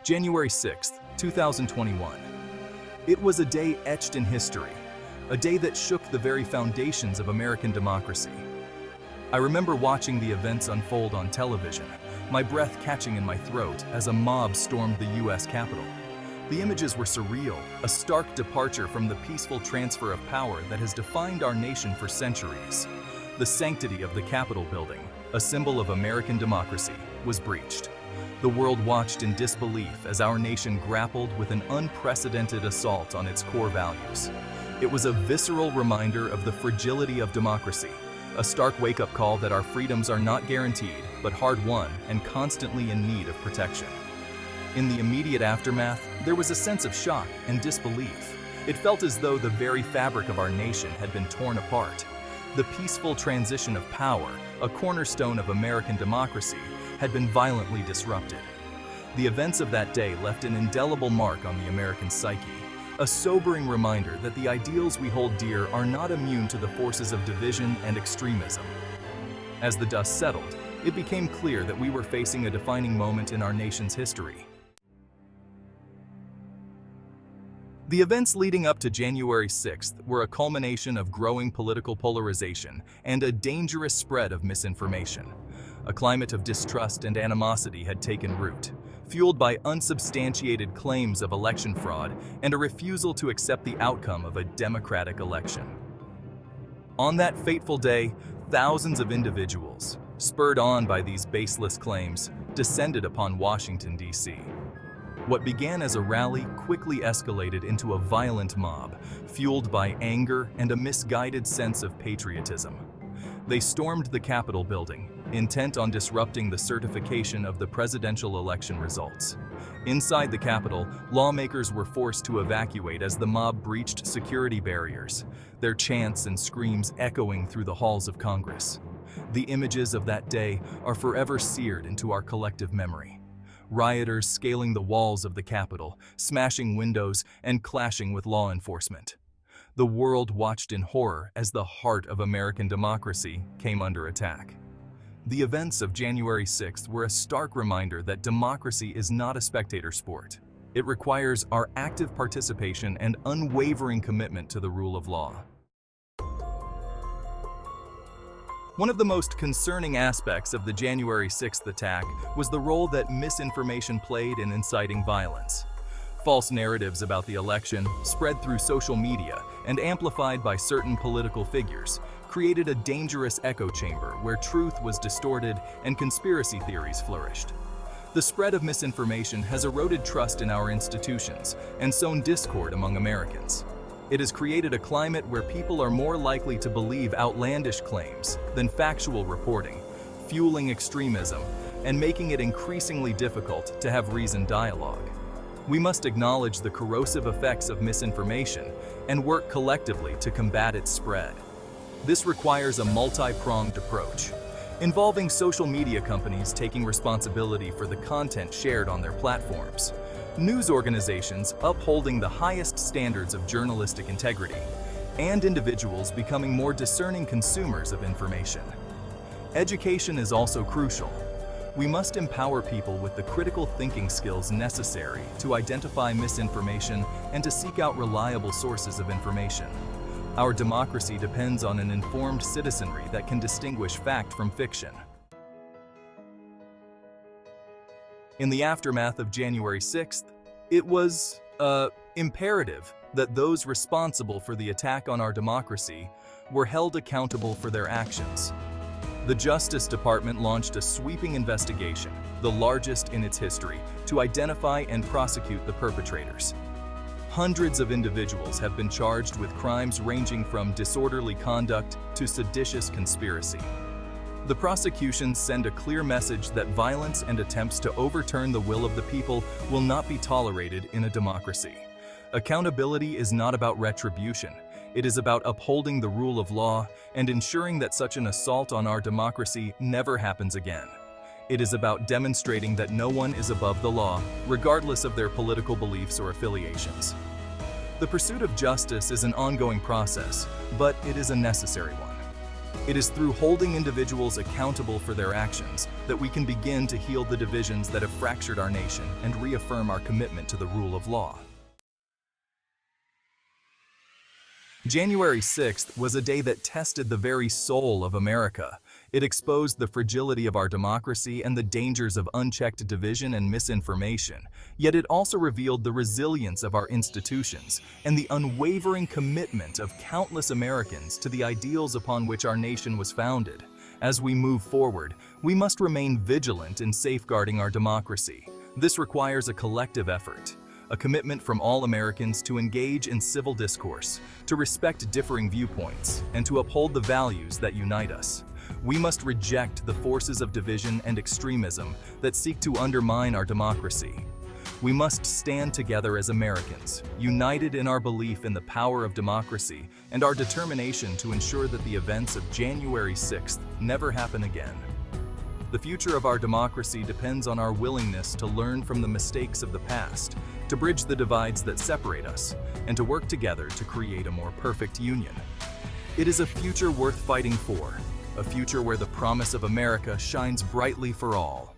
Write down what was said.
January 6th, 2021. It was a day etched in history, a day that shook the very foundations of American democracy. I remember watching the events unfold on television, my breath catching in my throat as a mob stormed the U.S. Capitol. The images were surreal, a stark departure from the peaceful transfer of power that has defined our nation for centuries. The sanctity of the Capitol building, a symbol of American democracy, was breached. The world watched in disbelief as our nation grappled with an unprecedented assault on its core values. It was a visceral reminder of the fragility of democracy, a stark wake-up call that our freedoms are not guaranteed, but hard-won and constantly in need of protection. In the immediate aftermath, there was a sense of shock and disbelief. It felt as though the very fabric of our nation had been torn apart. The peaceful transition of power, a cornerstone of American democracy, had been violently disrupted. The events of that day left an indelible mark on the American psyche, a sobering reminder that the ideals we hold dear are not immune to the forces of division and extremism. As the dust settled, it became clear that we were facing a defining moment in our nation's history. The events leading up to January 6th were a culmination of growing political polarization and a dangerous spread of misinformation. A climate of distrust and animosity had taken root, fueled by unsubstantiated claims of election fraud and a refusal to accept the outcome of a democratic election. On that fateful day, thousands of individuals, spurred on by these baseless claims, descended upon Washington, D.C. What began as a rally quickly escalated into a violent mob, fueled by anger and a misguided sense of patriotism. They stormed the Capitol building, intent on disrupting the certification of the presidential election results. Inside the Capitol, lawmakers were forced to evacuate as the mob breached security barriers, their chants and screams echoing through the halls of Congress. The images of that day are forever seared into our collective memory. Rioters scaling the walls of the Capitol, smashing windows, and clashing with law enforcement. The world watched in horror as the heart of American democracy came under attack. The events of January 6th were a stark reminder that democracy is not a spectator sport. It requires our active participation and unwavering commitment to the rule of law. One of the most concerning aspects of the January 6th attack was the role that misinformation played in inciting violence. False narratives about the election, spread through social media and amplified by certain political figures, created a dangerous echo chamber where truth was distorted and conspiracy theories flourished. The spread of misinformation has eroded trust in our institutions and sown discord among Americans. It has created a climate where people are more likely to believe outlandish claims than factual reporting, fueling extremism and making it increasingly difficult to have reasoned dialogue. We must acknowledge the corrosive effects of misinformation and work collectively to combat its spread. This requires a multi-pronged approach, involving social media companies taking responsibility for the content shared on their platforms, news organizations upholding the highest standards of journalistic integrity, and individuals becoming more discerning consumers of information. Education is also crucial. We must empower people with the critical thinking skills necessary to identify misinformation and to seek out reliable sources of information. Our democracy depends on an informed citizenry that can distinguish fact from fiction. In the aftermath of January 6th, it was imperative that those responsible for the attack on our democracy were held accountable for their actions. The Justice Department launched a sweeping investigation, the largest in its history, to identify and prosecute the perpetrators. Hundreds of individuals have been charged with crimes ranging from disorderly conduct to seditious conspiracy. The prosecutions send a clear message that violence and attempts to overturn the will of the people will not be tolerated in a democracy. Accountability is not about retribution. It is about upholding the rule of law and ensuring that such an assault on our democracy never happens again. It is about demonstrating that no one is above the law, regardless of their political beliefs or affiliations. The pursuit of justice is an ongoing process, but it is a necessary one. It is through holding individuals accountable for their actions that we can begin to heal the divisions that have fractured our nation and reaffirm our commitment to the rule of law. January 6th was a day that tested the very soul of America. It exposed the fragility of our democracy and the dangers of unchecked division and misinformation. Yet it also revealed the resilience of our institutions and the unwavering commitment of countless Americans to the ideals upon which our nation was founded. As we move forward, we must remain vigilant in safeguarding our democracy. This requires a collective effort. A commitment from all Americans to engage in civil discourse, to respect differing viewpoints, and to uphold the values that unite us. We must reject the forces of division and extremism that seek to undermine our democracy. We must stand together as Americans, united in our belief in the power of democracy and our determination to ensure that the events of January 6th never happen again. The future of our democracy depends on our willingness to learn from the mistakes of the past, to bridge the divides that separate us, and to work together to create a more perfect union. It is a future worth fighting for, a future where the promise of America shines brightly for all.